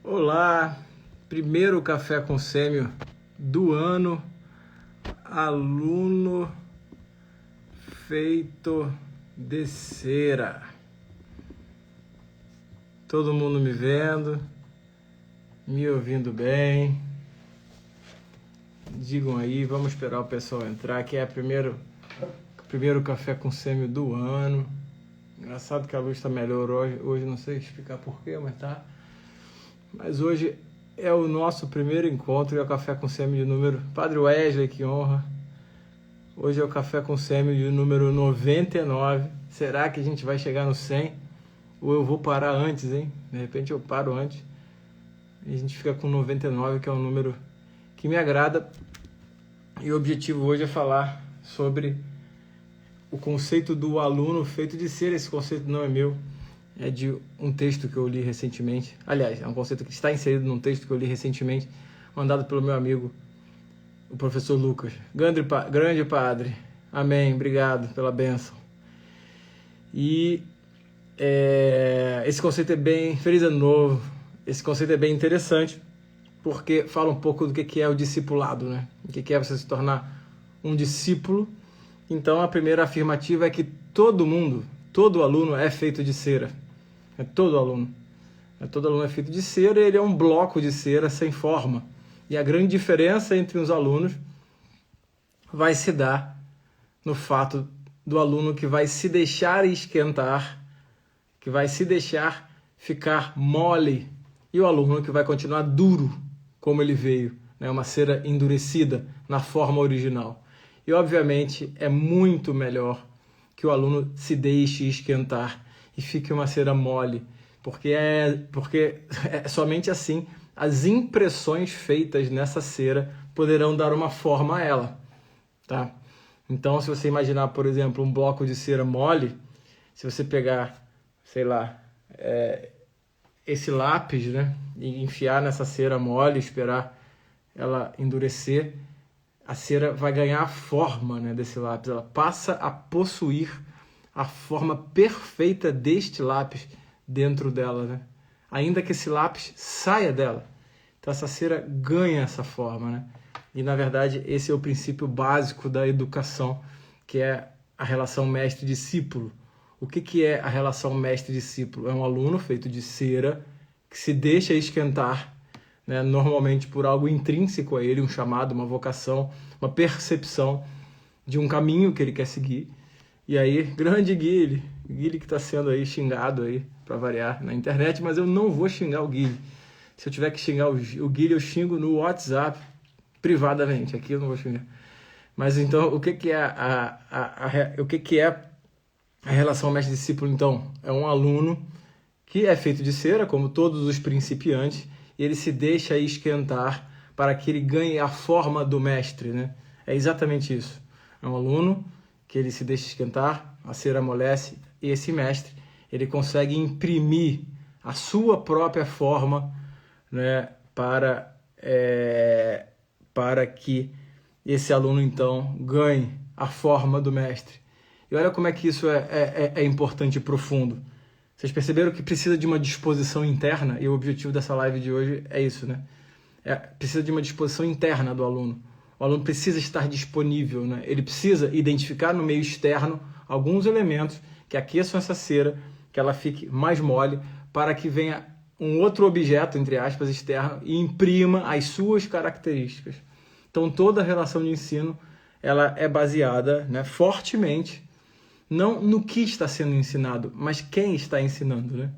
Olá, primeiro café com sêmio do ano, aluno feito de cera. Todo mundo me vendo, me ouvindo bem. Digam aí, vamos esperar o pessoal entrar, que é primeiro café com sêmio do ano. Engraçado que a luz está melhor hoje, não sei explicar porquê, mas tá. Mas hoje é o nosso primeiro encontro, é o Café com Sêmio de número... Padre Wesley, que honra! Hoje é o Café com Sêmio de número 99. Será que a gente vai chegar no 100? Ou eu vou parar antes, hein? De repente eu paro antes. E a gente fica com 99, que é um número que me agrada. E o objetivo hoje é falar sobre o conceito do aluno feito de ser. Esse conceito não é meu. É de um texto que eu li recentemente. Aliás, é um conceito que está inserido num texto que eu li recentemente, mandado pelo meu amigo, o professor Lucas. Grande padre. Amém. Obrigado pela bênção. E esse conceito é bem... Feliz ano novo. Esse conceito é bem interessante, porque fala um pouco do que é o discipulado, né? O que é você se tornar um discípulo. Então, a primeira afirmativa é que todo aluno é feito de cera. Todo aluno é feito de cera e ele é um bloco de cera sem forma. E a grande diferença entre os alunos vai se dar no fato do aluno que vai se deixar esquentar, que vai se deixar ficar mole, e o aluno que vai continuar duro, como ele veio, né? Uma cera endurecida na forma original. E, obviamente, é muito melhor que o aluno se deixe esquentar e fique uma cera mole, porque é somente assim as impressões feitas nessa cera poderão dar uma forma a ela, tá? Então, se você imaginar, por exemplo, um bloco de cera mole, se você pegar, sei lá, esse lápis, né, e enfiar nessa cera mole, esperar ela endurecer, a cera vai ganhar a forma, né, desse lápis, ela passa a possuir a forma perfeita deste lápis dentro dela, né? Ainda que esse lápis saia dela. Então essa cera ganha essa forma, né? E na verdade esse é o princípio básico da educação, que é a relação mestre-discípulo. O que é a relação mestre-discípulo? É um aluno feito de cera que se deixa esquentar, né? Normalmente por algo intrínseco a ele, um chamado, uma vocação, uma percepção de um caminho que ele quer seguir. E aí, grande Guilherme que está sendo aí xingado aí, para variar, na internet, mas eu não vou xingar o Guilherme. Se eu tiver que xingar o Guilherme, eu xingo no WhatsApp, privadamente, aqui eu não vou xingar. Mas então, o que é a relação mestre-discípulo, então? É um aluno que é feito de cera, como todos os principiantes, e ele se deixa esquentar para que ele ganhe a forma do mestre, né? É exatamente isso. É um aluno que ele se deixa esquentar, a cera amolece, e esse mestre, ele consegue imprimir a sua própria forma, né, para que esse aluno, então, ganhe a forma do mestre. E olha como é que isso é importante e profundo. Vocês perceberam que precisa de uma disposição interna, e o objetivo dessa live de hoje é isso, né? Precisa de uma disposição interna do aluno. O aluno precisa estar disponível, né? Ele precisa identificar no meio externo alguns elementos que aqueçam essa cera, que ela fique mais mole, para que venha um outro objeto, entre aspas, externo, e imprima as suas características. Então, toda a relação de ensino ela é baseada, né, fortemente, não no que está sendo ensinado, mas quem está ensinando, né?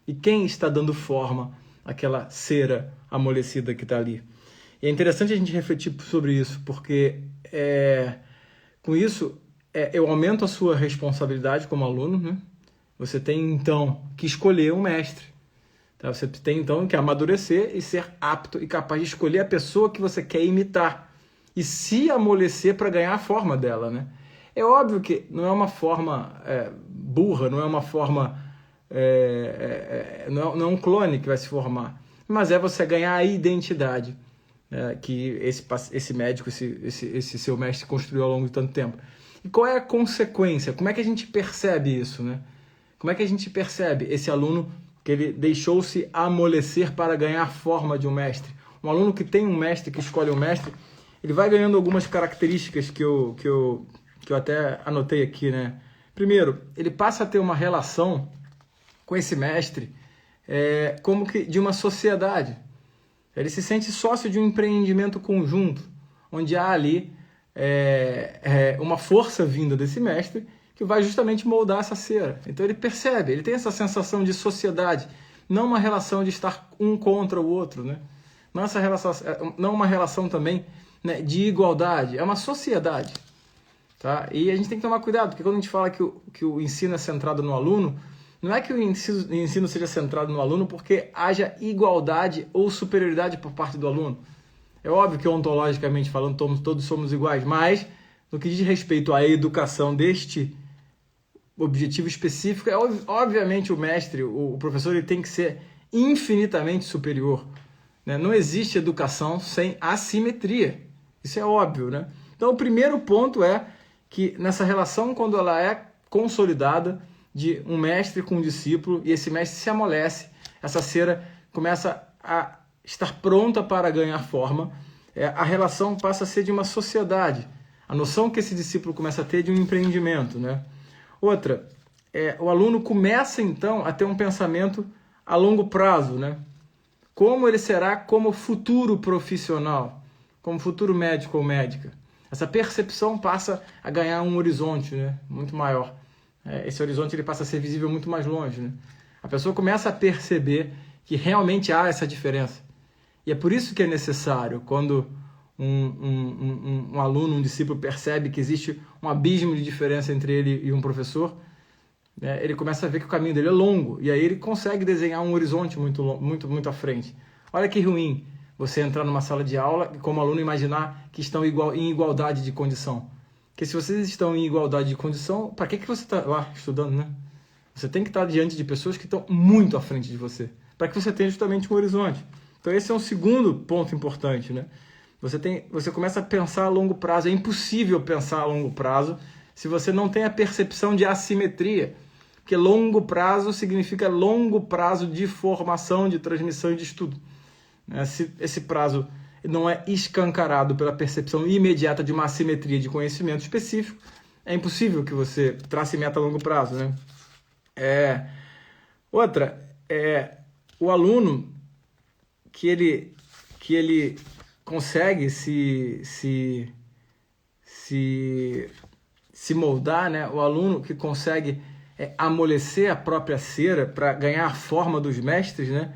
E quem está dando forma àquela cera amolecida que está ali. E é interessante a gente refletir sobre isso, porque com isso eu aumento a sua responsabilidade como aluno, né? Você tem, então, que escolher um mestre. Tá? Você tem, então, que amadurecer e ser apto e capaz de escolher a pessoa que você quer imitar e se amolecer para ganhar a forma dela, né? É óbvio que não é uma forma burra, não é uma forma... não é um clone que vai se formar, mas é você ganhar a identidade que esse médico, esse seu mestre construiu ao longo de tanto tempo. E qual é a consequência? Como é que a gente percebe isso, né? Como é que a gente percebe esse aluno porque ele deixou-se amolecer para ganhar forma de um mestre. Um aluno que tem um mestre, que escolhe um mestre, ele vai ganhando algumas características que eu até anotei aqui, né? Primeiro, ele passa a ter uma relação com esse mestre como que de uma sociedade. Ele se sente sócio de um empreendimento conjunto, onde há ali uma força vinda desse mestre que vai justamente moldar essa cera. Então ele percebe, ele tem essa sensação de sociedade, não uma relação de estar um contra o outro, né? Não uma relação também, né, de igualdade, é uma sociedade. Tá? E a gente tem que tomar cuidado, porque quando a gente fala que o ensino é centrado no aluno, não é que o ensino seja centrado no aluno porque haja igualdade ou superioridade por parte do aluno. É óbvio que ontologicamente falando todos somos iguais, mas no que diz respeito à educação deste objetivo específico, obviamente o mestre, o professor, ele tem que ser infinitamente superior. Né? Não existe educação sem assimetria. Isso é óbvio, né? Então o primeiro ponto é que nessa relação, quando ela é consolidada de um mestre com um discípulo, e esse mestre se amolece, essa cera começa a estar pronta para ganhar forma, a relação passa a ser de uma sociedade. A noção que esse discípulo começa a ter de um empreendimento, né? Outra, o aluno começa então a ter um pensamento a longo prazo, né? Como ele será como futuro profissional, como futuro médico ou médica. Essa percepção passa a ganhar um horizonte, né, muito maior. Esse horizonte ele passa a ser visível muito mais longe. Né? A pessoa começa a perceber que realmente há essa diferença. E é por isso que é necessário, quando um aluno, um discípulo percebe que existe um abismo de diferença entre ele e um professor, né, ele começa a ver que o caminho dele é longo. E aí ele consegue desenhar um horizonte muito à frente. Olha que ruim você entrar numa sala de aula e como aluno imaginar que estão em igualdade de condição. Porque se vocês estão em igualdade de condição, para que você está lá estudando, né? Você tem que estar diante de pessoas que estão muito à frente de você, para que você tenha justamente um horizonte. Então esse é um segundo ponto importante, né? Você começa a pensar a longo prazo. É impossível pensar a longo prazo se você não tem a percepção de assimetria. Porque longo prazo significa longo prazo de formação, de transmissão e de estudo. Esse prazo não é escancarado pela percepção imediata de uma assimetria de conhecimento específico, é impossível que você trace meta a longo prazo, né? Outra, o aluno que ele consegue se moldar, né? O aluno que consegue amolecer a própria cera para ganhar a forma dos mestres, né?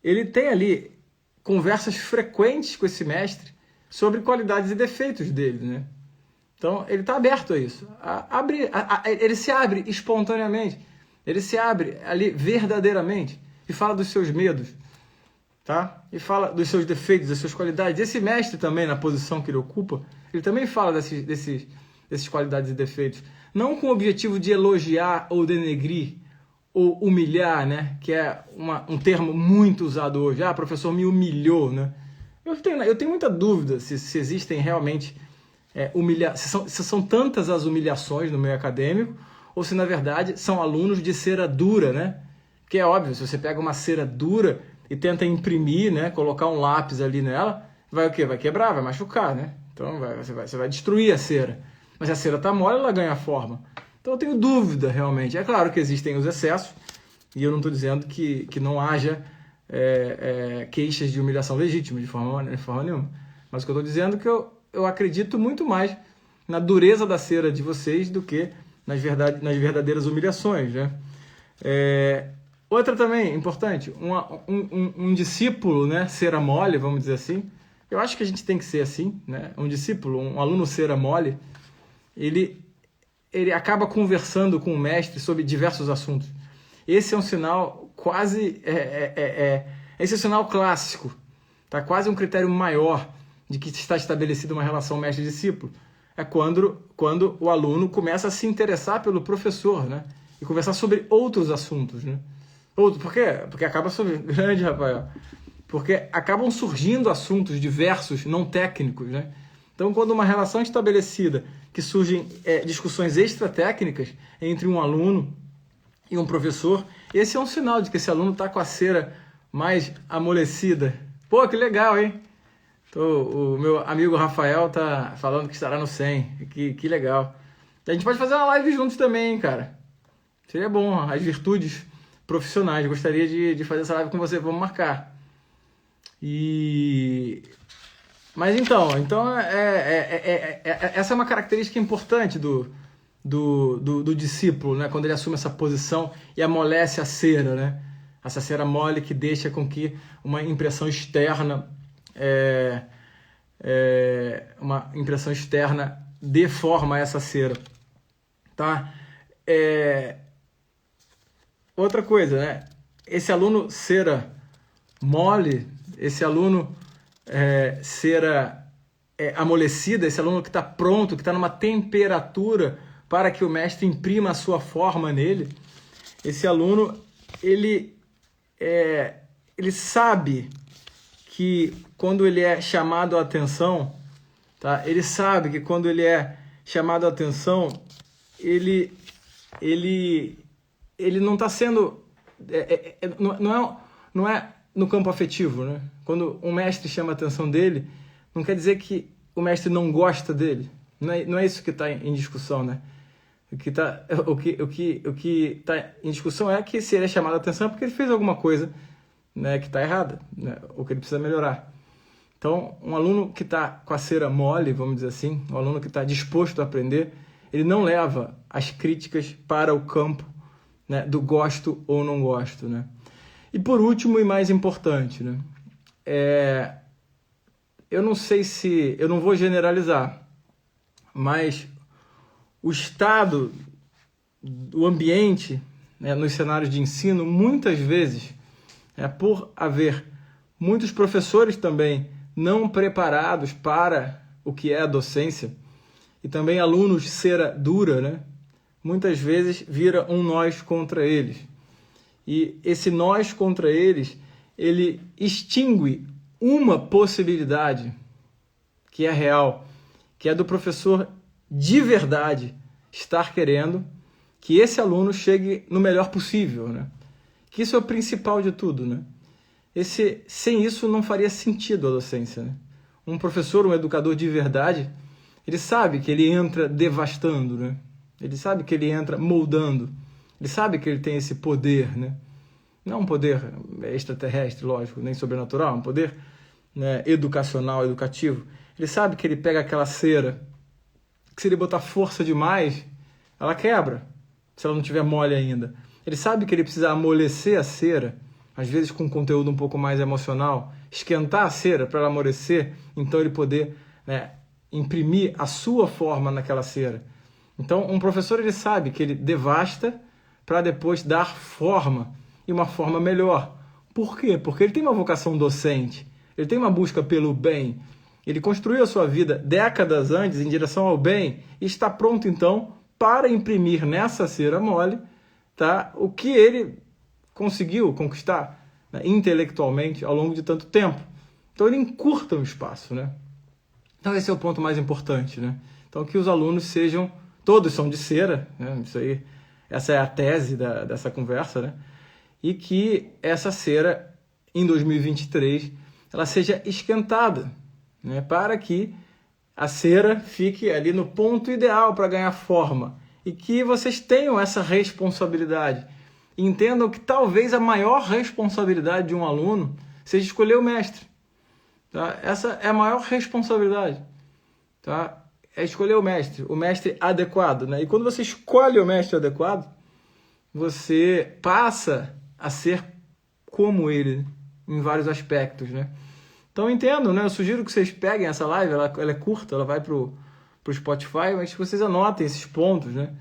Ele tem ali conversas frequentes com esse mestre sobre qualidades e defeitos dele, né? Então, ele está aberto a isso. Ele se abre espontaneamente. Ele se abre ali verdadeiramente e fala dos seus medos, tá? E fala dos seus defeitos, das suas qualidades. Esse mestre também, na posição que ele ocupa, ele também fala desses qualidades e defeitos. Não com o objetivo de elogiar ou denegrir, ou humilhar, né? Que é um termo muito usado hoje. Ah, professor me humilhou, né? Eu tenho muita dúvida se existem realmente se são tantas as humilhações no meio acadêmico, ou se na verdade são alunos de cera dura, né? Porque é óbvio, se você pega uma cera dura e tenta imprimir, né? Colocar um lápis ali nela, vai o quê? Vai quebrar, vai machucar, né? Então você vai destruir a cera. Mas se a cera está mole, ela ganha forma. Então eu tenho dúvida realmente. É claro que existem os excessos, e eu não estou dizendo que não haja queixas de humilhação legítimas de forma nenhuma. Mas o que eu estou dizendo é que eu acredito muito mais na dureza da cera de vocês do que nas verdadeiras humilhações, né? Outra também importante, um discípulo, né, cera mole, vamos dizer assim. Eu acho que a gente tem que ser assim, né? Um discípulo, um aluno cera mole, ele acaba conversando com o mestre sobre diversos assuntos. Esse é um sinal quase... esse é um sinal clássico. Tá? Quase um critério maior de que está estabelecida uma relação mestre-discípulo. É quando o aluno começa a se interessar pelo professor, né? E conversar sobre outros assuntos, né? Por quê? Porque acaba surgindo... Grande, Rafael. Porque acabam surgindo assuntos diversos, não técnicos, né? Então, quando uma relação é estabelecida, que surgem discussões extratécnicas entre um aluno e um professor, Esse é um sinal de que esse aluno está com a cera mais amolecida. Pô, que legal, hein? O meu amigo Rafael tá falando que estará no 100. Que legal. A gente pode fazer uma live juntos também, hein, cara. Seria bom, as virtudes profissionais. Gostaria de fazer essa live com você, vamos marcar. Mas então essa é uma característica importante do discípulo, né? Quando ele assume essa posição e amolece a cera, né? Essa cera mole que deixa com que uma impressão externa deforma essa cera, tá? Outra coisa, né? Esse aluno cera mole, esse aluno cera amolecida, esse aluno que está pronto, que está numa temperatura para que o mestre imprima a sua forma nele, esse aluno, ele sabe que quando ele é chamado a atenção, tá? Ele sabe que quando ele é chamado a atenção, ele não está sendo... não é no campo afetivo, né? Quando um mestre chama a atenção dele, não quer dizer que o mestre não gosta dele. Não é isso que está em discussão, né? O que está em discussão é que se ele é chamado a atenção é porque ele fez alguma coisa, né, que está errada, né, ou que ele precisa melhorar. Então, um aluno que está com a cera mole, vamos dizer assim, um aluno que está disposto a aprender, ele não leva as críticas para o campo, né, do gosto ou não gosto, né? E por último e mais importante, né, eu não sei se... Eu não vou generalizar, mas o estado, o ambiente, né, nos cenários de ensino, muitas vezes, por haver muitos professores também não preparados para o que é a docência, e também alunos cera dura, né, muitas vezes vira um nós contra eles. E esse nós contra eles, ele extingue uma possibilidade que é real, que é do professor de verdade estar querendo que esse aluno chegue no melhor possível, né? Que isso é o principal de tudo, né? Sem isso não faria sentido a docência, né? Um professor, um educador de verdade, ele sabe que ele entra devastando, né? Ele sabe que ele entra moldando, ele sabe que ele tem esse poder, né? Não um poder extraterrestre, lógico, nem sobrenatural, um poder, né, educacional, educativo. Ele sabe que ele pega aquela cera, que se ele botar força demais, ela quebra, se ela não tiver mole ainda. Ele sabe que ele precisa amolecer a cera, às vezes com um conteúdo um pouco mais emocional, esquentar a cera para ela amolecer, então ele poder, né, imprimir a sua forma naquela cera. Então, um professor, ele sabe que ele devasta para depois dar forma, e uma forma melhor. Por quê? Porque ele tem uma vocação docente, ele tem uma busca pelo bem, ele construiu a sua vida décadas antes em direção ao bem e está pronto, então, para imprimir nessa cera mole, tá, o que ele conseguiu conquistar, né, intelectualmente ao longo de tanto tempo. Então, ele encurta o espaço, né? Então, esse é o ponto mais importante, né? Então, que os alunos sejam... Todos são de cera, né? Isso aí, essa é a tese dessa conversa, né? E que essa cera, em 2023, ela seja esquentada, né, para que a cera fique ali no ponto ideal para ganhar forma. E que vocês tenham essa responsabilidade. E entendam que talvez a maior responsabilidade de um aluno seja escolher o mestre. Tá? Essa é a maior responsabilidade. Tá? É escolher o mestre adequado. Né? E quando você escolhe o mestre adequado, você passa a ser como ele, em vários aspectos, né? Então, entendo, né? Eu sugiro que vocês peguem essa live, ela é curta, ela vai pro Spotify, mas que vocês anotem esses pontos, né?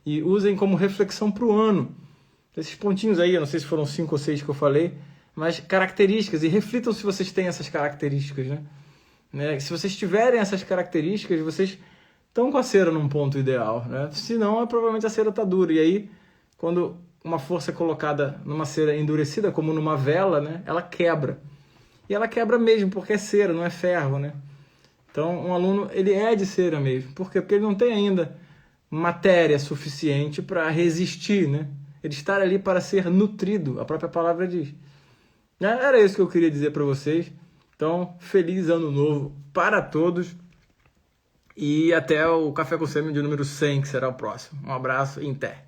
E usem como reflexão para o ano. Esses pontinhos aí, eu não sei se foram 5 ou 6 que eu falei, mas características, e reflitam se vocês têm essas características, né? Se vocês tiverem essas características, vocês estão com a cera num ponto ideal, né? Senão, provavelmente a cera está dura, e aí, quando uma força é colocada numa cera endurecida, como numa vela, né, ela quebra. E ela quebra mesmo, porque é cera, não é ferro, né? Então, um aluno, ele é de cera mesmo. Por quê? Porque ele não tem ainda matéria suficiente para resistir, né? ele estar ali para ser nutrido, a própria palavra diz. Era isso que eu queria dizer para vocês. Então, feliz ano novo para todos e até o Café com Sêmen de número 100, que será o próximo. Um abraço e até!